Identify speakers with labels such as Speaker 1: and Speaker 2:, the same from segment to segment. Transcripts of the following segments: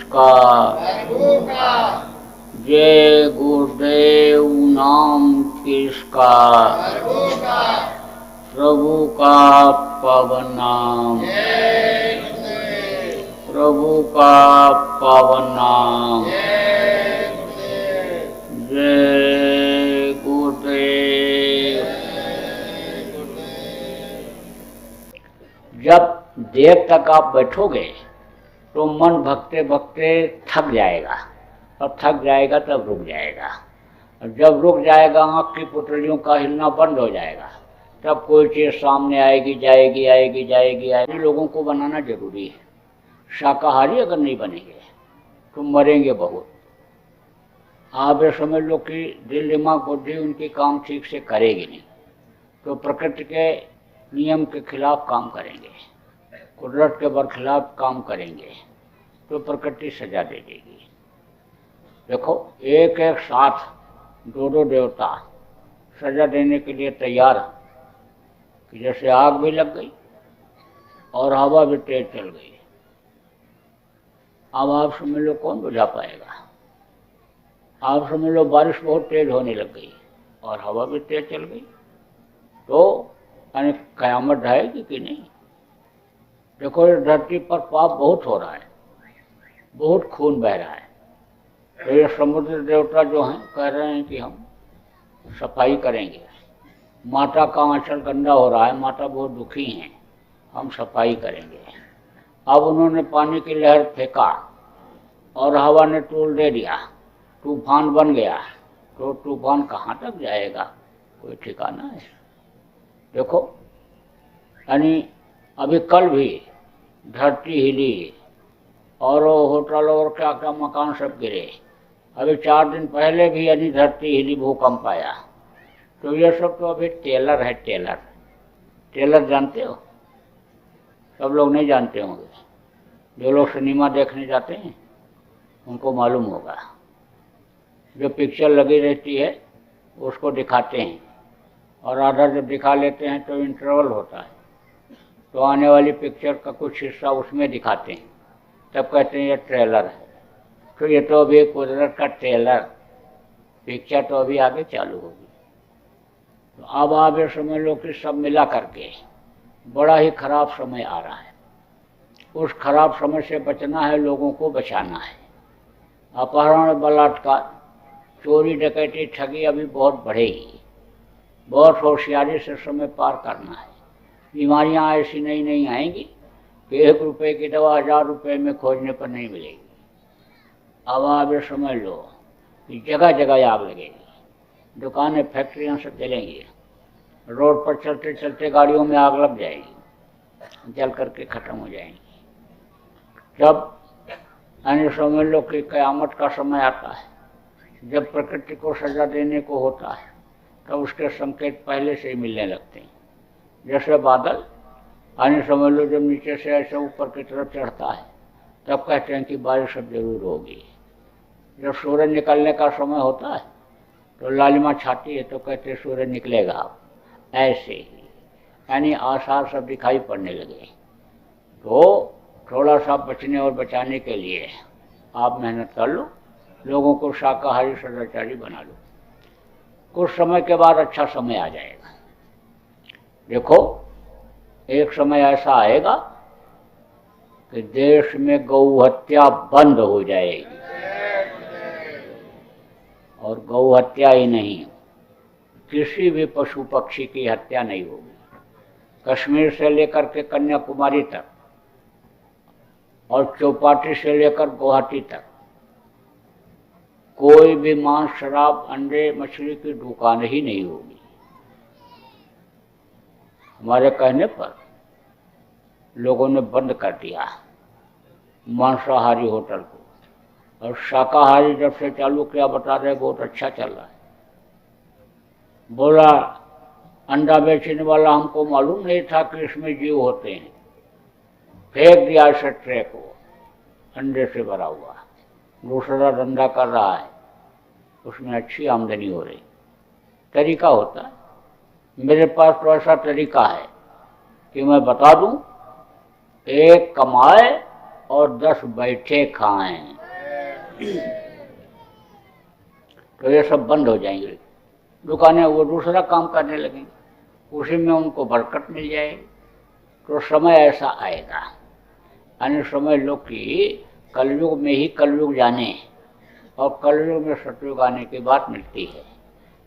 Speaker 1: किसका, जय गुरुदेव नाम किसका, प्रभु का पावन नाम, प्रभु का पावन नाम, जय गुरुदेव। जब देर तक आप बैठोगे तो मन भगते भगते थक जाएगा, और थक जाएगा तब रुक जाएगा, और जब रुक जाएगा आँख की पुतलियों का हिलना बंद हो जाएगा, तब कोई चीज़ सामने आएगी जाएगी आएगी जाएगी आएगी। लोगों को बनाना जरूरी है। शाकाहारी अगर नहीं बनेंगे तो मरेंगे बहुत। आप ये समझ लो कि दिल दिमाग बुद्धि उनकी काम ठीक से करेगी नहीं, तो प्रकृति के नियम के खिलाफ काम करेंगे, कुदरत के बरखिलाफ काम करेंगे, तो प्रकृति सजा दे देगी। देखो एक एक साथ दो दो देवता सजा देने के लिए तैयार हैं कि जैसे आग भी लग गई और हवा भी तेज चल गई। अब आप समझ लो कौन बुझा पाएगा। आप समझ लो बारिश बहुत तेज होने लग गई और हवा भी तेज चल गई, तो यानी कयामत ढाएगी कि नहीं। देखो इस धरती पर पाप बहुत हो रहा है, बहुत खून बह रहा है, तो ये समुद्र देवता जो हैं कह रहे हैं कि हम सफाई करेंगे। माता का आंचल गंदा हो रहा है, माता बहुत दुखी हैं, हम सफाई करेंगे। अब उन्होंने पानी की लहर फेंका और हवा ने तूल दे दिया, तूफान बन गया, तो तूफान कहाँ तक जाएगा, कोई ठिकाना है। देखो यानी अभी कल भी धरती हिली और होटल और क्या क्या मकान सब गिरे। अभी 4 दिन पहले भी यानी धरती हिली, भूकंप आया। तो ये सब तो अभी टेलर है। टेलर जानते हो? सब लोग नहीं जानते होंगे। जो लोग सिनेमा देखने जाते हैं उनको मालूम होगा। जो पिक्चर लगी रहती है उसको दिखाते हैं, और आधा जब दिखा लेते हैं तो इंटरवल होता है, तो आने वाली पिक्चर का कुछ हिस्सा उसमें दिखाते हैं, तब कहते हैं ये ट्रेलर है। तो ये तो अभी कुदरत का ट्रेलर, पिक्चर तो अभी आगे चालू होगी। तो अब आप ये समझ लो कि सब मिला करके बड़ा ही खराब समय आ रहा है। उस खराब समय से बचना है, लोगों को बचाना है। अपहरण, बलात्कार, चोरी, डकैती, ठगी अभी बहुत बढ़ेगी। बहुत होशियारी से समय पार करना है। बीमारियां ऐसी नई नई आएंगी कि 1 रुपये की दवा 1000 रुपये में खोजने पर नहीं मिलेगी। अब आप ये समझ लो कि जगह जगह आग लगेगी, दुकानें फैक्ट्रियां सब जलेंगी, रोड पर चलते चलते गाड़ियों में आग लग जाएगी, जल करके ख़त्म हो जाएंगी। जब यानी समझ लो कि क़यामत का समय आता है, जब प्रकृति को सजा देने को होता है, तब उसके संकेत पहले से ही मिलने लगते हैं। जैसे बादल यानी समझ लो जब नीचे से ऐसे ऊपर की तरफ चढ़ता है, तब कहते हैं कि बारिश अब जरूर होगी। जब सूरज निकलने का समय होता है तो लालिमा छाती है, तो कहते हैं सूरज निकलेगा अब। ऐसे ही यानी आसार सब दिखाई पड़ने लगे। तो थोड़ा सा बचने और बचाने के लिए आप मेहनत कर लो, लोगों को शाकाहारी सदाचारी बना लो। कुछ समय के बाद अच्छा समय आ जाएगा। देखो एक समय ऐसा आएगा कि देश में गौ हत्या बंद हो जाएगी, और गौ हत्या ही नहीं, किसी भी पशु पक्षी की हत्या नहीं होगी। कश्मीर से लेकर के कन्याकुमारी तक और चौपाटी से लेकर गुवाहाटी तक कोई भी मांस, शराब, अंडे, मछली की दुकान ही नहीं होगी। हमारे कहने पर लोगों ने बंद कर दिया मांसाहारी होटल को, और शाकाहारी जब से चालू किया बता रहे बहुत अच्छा चल रहा है। बोला अंडा बेचने वाला हमको मालूम नहीं था कि इसमें जीव होते हैं, फेंक दिया इस ट्रे को, अंडे से भरा हुआ। दूसरा धंधा कर रहा है, उसमें अच्छी आमदनी हो रही। तरीका होता है। मेरे पास तो ऐसा तरीका है कि मैं बता दूं, 1 कमाए और 10 बैठे खाएं। तो ये सब बंद हो जाएंगे, दुकानें वो दूसरा काम करने लगेंगे, उसी में उनको बरकत मिल जाएगी। तो समय ऐसा आएगा, यानी समझ लो कि कलयुग में ही कलयुग जाने और कलयुग में सतयुग आने की बात मिलती है।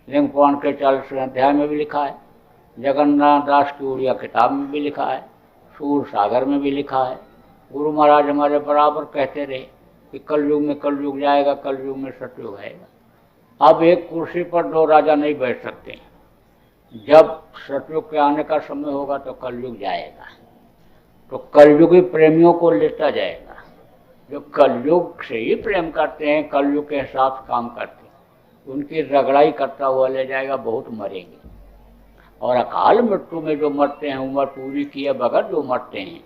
Speaker 1: लिंग पुराण के 40वें अध्याय में भी लिखा है, जगन्नाथ दास की उड़िया किताब में भी लिखा है, सूर सागर में भी लिखा है। गुरु महाराज हमारे बराबर कहते रहे कि कलयुग में कलयुग जाएगा, कलयुग में सतयुग आएगा। अब एक कुर्सी पर दो राजा नहीं बैठ सकते, जब सतयुग के आने का समय होगा तो कलयुग जाएगा, तो कलयुगी प्रेमियों को लेता जाएगा। जो कलयुग से ही प्रेम करते हैं, कलयुग के हिसाब से काम करते हैं, उनकी रगड़ाई करता हुआ ले जाएगा, बहुत मरेंगे। और अकाल मृत्यु में जो मरते हैं, उम्र पूरी किए बगैर जो मरते हैं,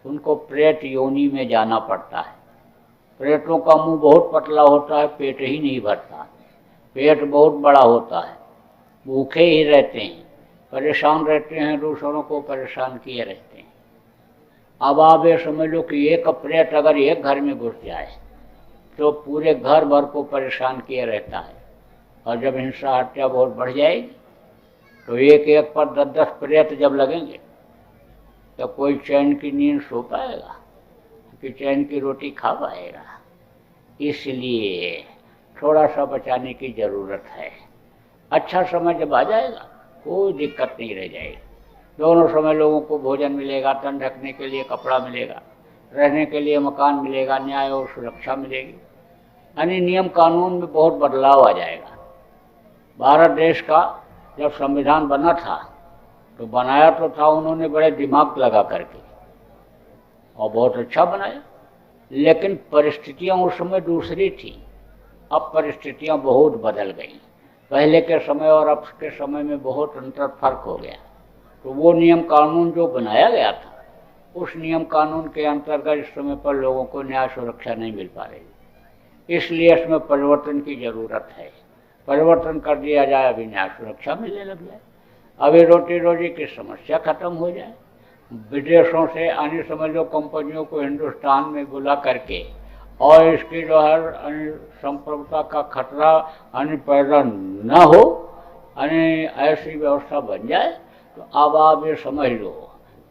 Speaker 1: उनको प्रेत योनि में जाना पड़ता है। प्रेतों का मुंह बहुत पतला होता है, पेट ही नहीं भरता, पेट बहुत बड़ा होता है, भूखे ही रहते हैं, परेशान रहते हैं, दूसरों को परेशान किए रहते हैं। अब आप ये समझ लो कि एक प्रेत अगर एक घर में घुस जाए तो पूरे घर भर को परेशान किए रहता है, और जब हिंसा हत्या बहुत बढ़ जाएगी तो एक एक पर 10-10 प्रेत जब लगेंगे तो कोई चैन की नींद सो पाएगा कि चैन की रोटी खा पाएगा। इसलिए थोड़ा सा बचाने की ज़रूरत है। अच्छा समय जब आ जाएगा कोई दिक्कत नहीं रह जाएगी, दोनों समय लोगों को भोजन मिलेगा, तन ढकने के लिए कपड़ा मिलेगा, रहने के लिए मकान मिलेगा, न्याय और सुरक्षा मिलेगी, यानी नियम कानून में बहुत बदलाव आ जाएगा। भारत देश का जब संविधान बना था तो बनाया तो था उन्होंने बड़े दिमाग लगा करके, और बहुत अच्छा बनाया, लेकिन परिस्थितियां उस समय दूसरी थी। अब परिस्थितियां बहुत बदल गई, पहले के समय और अब के समय में बहुत अंतर फर्क हो गया। तो वो नियम कानून जो बनाया गया था, उस नियम कानून के अंतर्गत इस समय पर लोगों को न्याय सुरक्षा नहीं मिल पा रही, इसलिए इसमें परिवर्तन की ज़रूरत है। परिवर्तन कर दिया जाए, अभी न्याय सुरक्षा मिलने लग जाए, अभी रोटी रोजी की समस्या खत्म हो जाए, विदेशों से आने समझ लो कंपनियों को हिंदुस्तान में बुला करके, और इसकी जो है संप्रभुता का खतरा पैदा न हो, ऐसी व्यवस्था बन जाए, तो अब आप ये समझ लो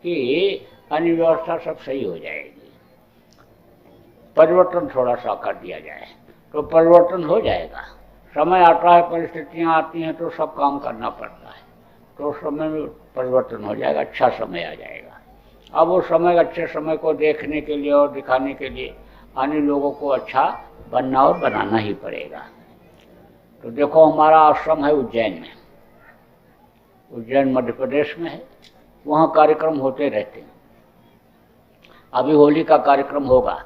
Speaker 1: कि व्यवस्था सब सही हो जाएगी। परिवर्तन थोड़ा सा कर दिया जाए तो परिवर्तन हो जाएगा। समय आता है, परिस्थितियां आती हैं तो सब काम करना पड़ता है, तो समय में परिवर्तन हो जाएगा, अच्छा समय आ जाएगा। अब वो समय, अच्छे समय को देखने के लिए और दिखाने के लिए अन्य लोगों को अच्छा बनना और बनाना ही पड़ेगा। तो देखो हमारा आश्रम है उज्जैन में, उज्जैन मध्य प्रदेश में है, वहाँ कार्यक्रम होते रहते हैं। अभी होली का कार्यक्रम होगा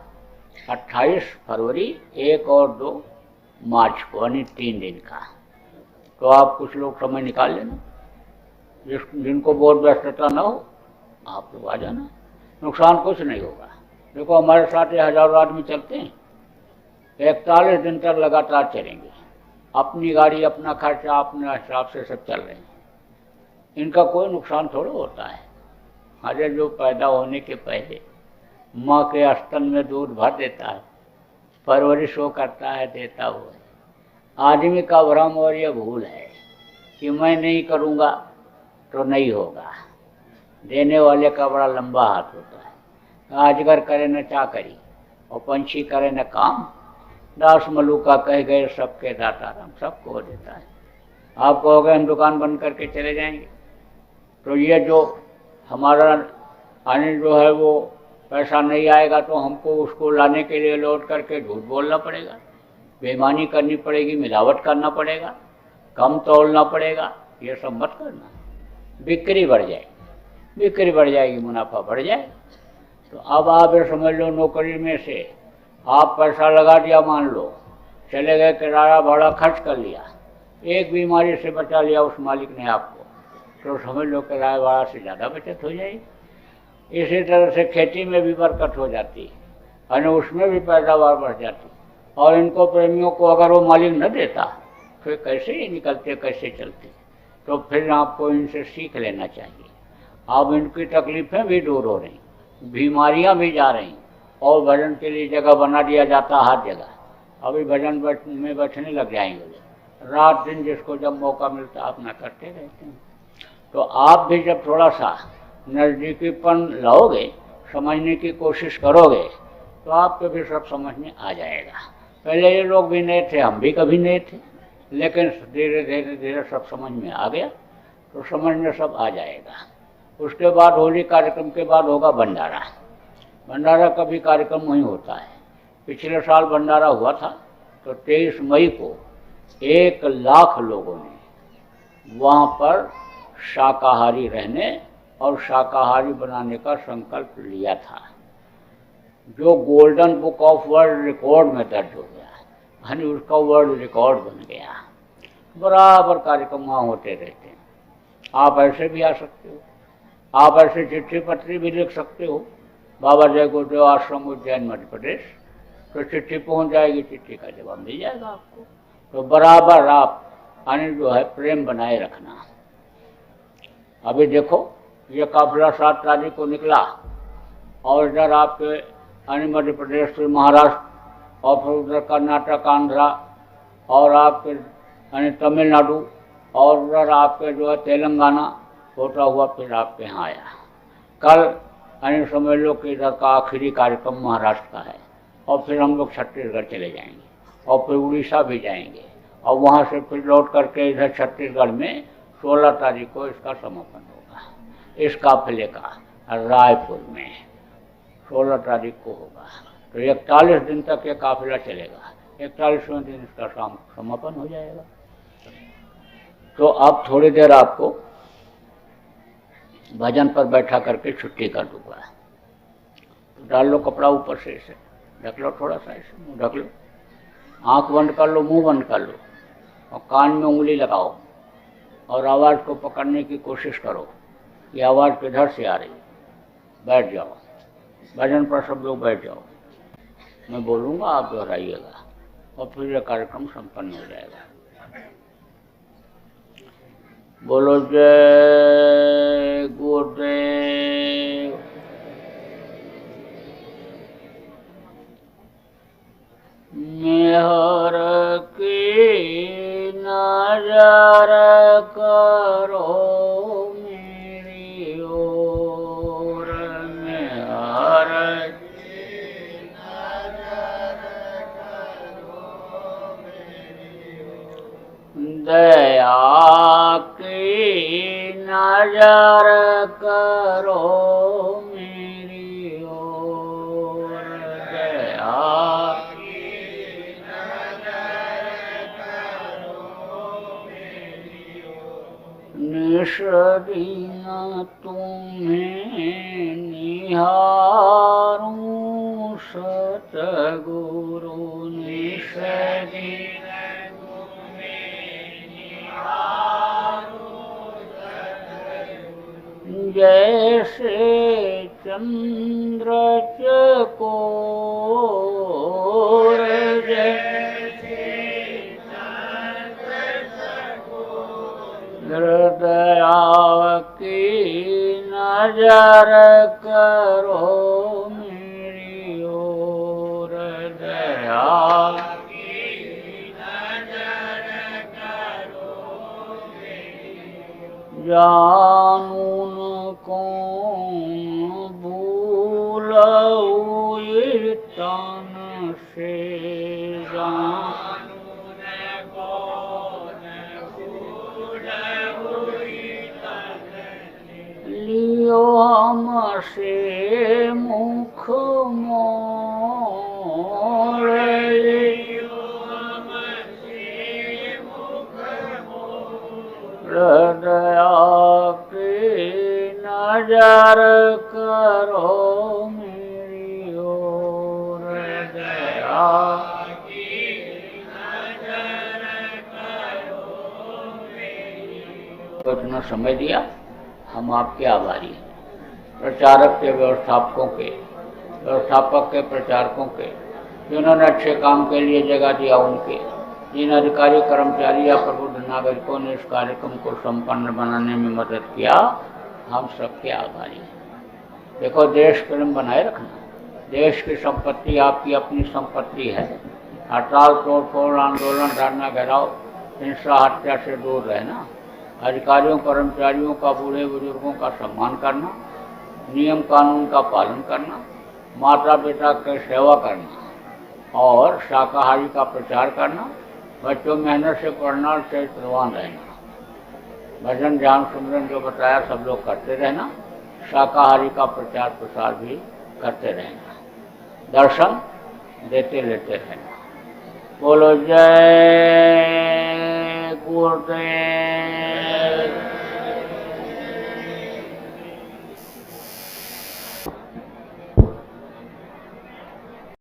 Speaker 1: 28 फरवरी, 1 और 2 मार्च को, यानी 3 दिन का। तो आप कुछ लोग समय निकाल लेना, जिनको बहुत व्यस्तता ना हो आप लोग आ जाना, नुकसान कुछ नहीं होगा। देखो हमारे साथ 1000 आदमी चलते हैं, 41 दिन तक लगातार चलेंगे, अपनी गाड़ी, अपना खर्चा, अपने हिसाब से सब चल रहे हैं, इनका कोई नुकसान थोड़ा होता है। अरे जो पैदा होने के पहले माँ के स्तन में दूध भर देता है, परवरिश वो करता है, देता हुआ है। आदमी का भ्रम और ये भूल है कि मैं नहीं करूँगा तो नहीं होगा, देने वाले का बड़ा लंबा हाथ होता है। अजगर करे न चाकरी और पंछी करे न काम, दास मलूका कह गए सबके दाता राम, सबको देता है। आप कहोगे हम दुकान बंद करके चले जाएंगे, तो ये जो हमारा जो है वो पैसा नहीं आएगा, तो हमको उसको लाने के लिए लौट करके झूठ बोलना पड़ेगा, बेईमानी करनी पड़ेगी, मिलावट करना पड़ेगा, कम तोलना पड़ेगा। ये सब मत करना, बिक्री बढ़ जाएगी, बिक्री बढ़ जाएगी, मुनाफा बढ़ जाएगा। तो अब आप ये समझ लो, नौकरी में से आप पैसा लगा दिया, मान लो चले गए, किराया भाड़ा खर्च कर लिया, एक बीमारी से बचा लिया उस मालिक ने आपको, तो समझ लो किराया भाड़ा से ज़्यादा बचत हो जाएगी। इसी तरह से खेती में भी बरकत हो जाती है, और उसमें भी पैदावार बढ़ जाती। और इनको प्रेमियों को अगर वो मालिक न देता फिर कैसे ही निकलते, कैसे चलते। तो फिर आपको इनसे सीख लेना चाहिए। अब इनकी तकलीफ़ें भी दूर हो रही, बीमारियां भी जा रही, और भजन के लिए जगह बना दिया जाता हर जगह। अभी भजन में बैठने लग जाएंगे, रात दिन जिसको जब मौका मिलता अपना करते रहते हैं। तो आप भी जब थोड़ा सा नज़दीकीपन लाओगे, समझने की कोशिश करोगे, तो आपको भी सब समझ में आ जाएगा। पहले ये लोग भी नए थे, हम भी कभी नए थे, लेकिन धीरे धीरे धीरे सब समझ में आ गया, तो समझ में सब आ जाएगा। उसके बाद होली कार्यक्रम के बाद होगा भंडारा। भंडारा का भी कार्यक्रम वहीं होता है। पिछले साल भंडारा हुआ था, तो 23 मई को 1 लाख लोगों ने वहाँ पर शाकाहारी रहने और शाकाहारी बनाने का संकल्प लिया था, जो golden book of world record में दर्ज हो गया, यानी उसका वर्ल्ड रिकॉर्ड बन गया। बराबर कार्यक्रम वहाँ होते रहते हैं। आप ऐसे भी आ सकते हो, आप ऐसे चिट्ठी पत्री भी लिख सकते हो, बाबा जय गुरुदेव आश्रम उज्जैन मध्य प्रदेश, तो चिट्ठी पहुँच जाएगी, चिट्ठी का जवाब मिल जाएगा आपको। तो बराबर आप यानी जो है प्रेम बनाए रखना। अभी देखो ये काफिला 7 तारीख को निकला, और इधर आपके यानी मध्य प्रदेश से महाराष्ट्र, और फिर उधर कर्नाटक, आंध्रा, और आपके यानी तमिलनाडु, और उधर आपके जो है तेलंगाना होता हुआ फिर आपके यहाँ आया। कल यानी समझ लो कि इधर का आखिरी कार्यक्रम महाराष्ट्र का है, और फिर हम लोग छत्तीसगढ़ चले जाएंगे, और फिर उड़ीसा भी जाएंगे, और वहाँ से फिर लौट करके इधर छत्तीसगढ़ में 16 तारीख को इसका समापन होगा, इस काफिले का रायपुर में 16 तारीख को होगा। तो 41 दिन तक ये काफिला चलेगा, 41वें दिन इसका समापन हो जाएगा। तो अब थोड़ी देर आपको भजन पर बैठा करके छुट्टी कर दूंगा। तो डाल लो कपड़ा ऊपर से, इसे ढक लो, थोड़ा सा इसे मुँह ढक लो, आँख बंद कर लो, मुंह बंद कर लो, और कान में उंगली लगाओ, और आवाज़ को पकड़ने की कोशिश करो कि आवाज़ किधर से आ रही। बैठ जाओ, भजन पर सब लोग बैठ जाओ, मैं बोलूँगा, आप दोहराइएगा, और फिर यह कार्यक्रम संपन्न हो जाएगा। बोलो जय गुरुदेव। मेहर की नजर करो मेरी ओर, मेहर की नजर करो मेरी ओर, दया की नजर करो मेरी ओर, दया निष्दिन तुम्हें निहारूं सतगुरु, निष्दिन तुम्हें निहारूं सतगुरु, जैसे चंद्र चकोर, हृदय की नजर करो मेरी ओर, दया की नजर करो मेरी ओर, जानू न कौन भूलूं तन से, लियो हमसे मुख मोड़, हृदय की नजर करो मेरी ओर, दया की नजर करो मेरी ओर। इतना समय दिया, हम आपके आभारी हैं। प्रचारक के, व्यवस्थापकों के, व्यवस्थापक के, प्रचारकों के, जिन्होंने अच्छे काम के लिए जगह दिया, उनके, जिन अधिकारी, कर्मचारी या प्रबुद्ध नागरिकों ने इस कार्यक्रम को संपन्न बनाने में मदद किया, हम सबके आभारी हैं। देखो, देश प्रेम बनाए रखना। देश की संपत्ति आपकी अपनी संपत्ति है, हड़ताल, तोड़फोड़, आंदोलन, धरना, घेराव, हिंसा, हत्या से दूर रहना, अधिकारियों कर्मचारियों का, बूढ़े बुजुर्गों का सम्मान करना, नियम कानून का पालन करना, माता पिता की सेवा करना और शाकाहारी का प्रचार करना, बच्चों मेहनत से पढ़ना और चरित्रवान रहना, भजन ध्यान सुमरन जो बताया सब लोग करते रहना, शाकाहारी का प्रचार प्रसार भी करते रहना, दर्शन देते लेते रहना। बोलो जय गुरुदेव।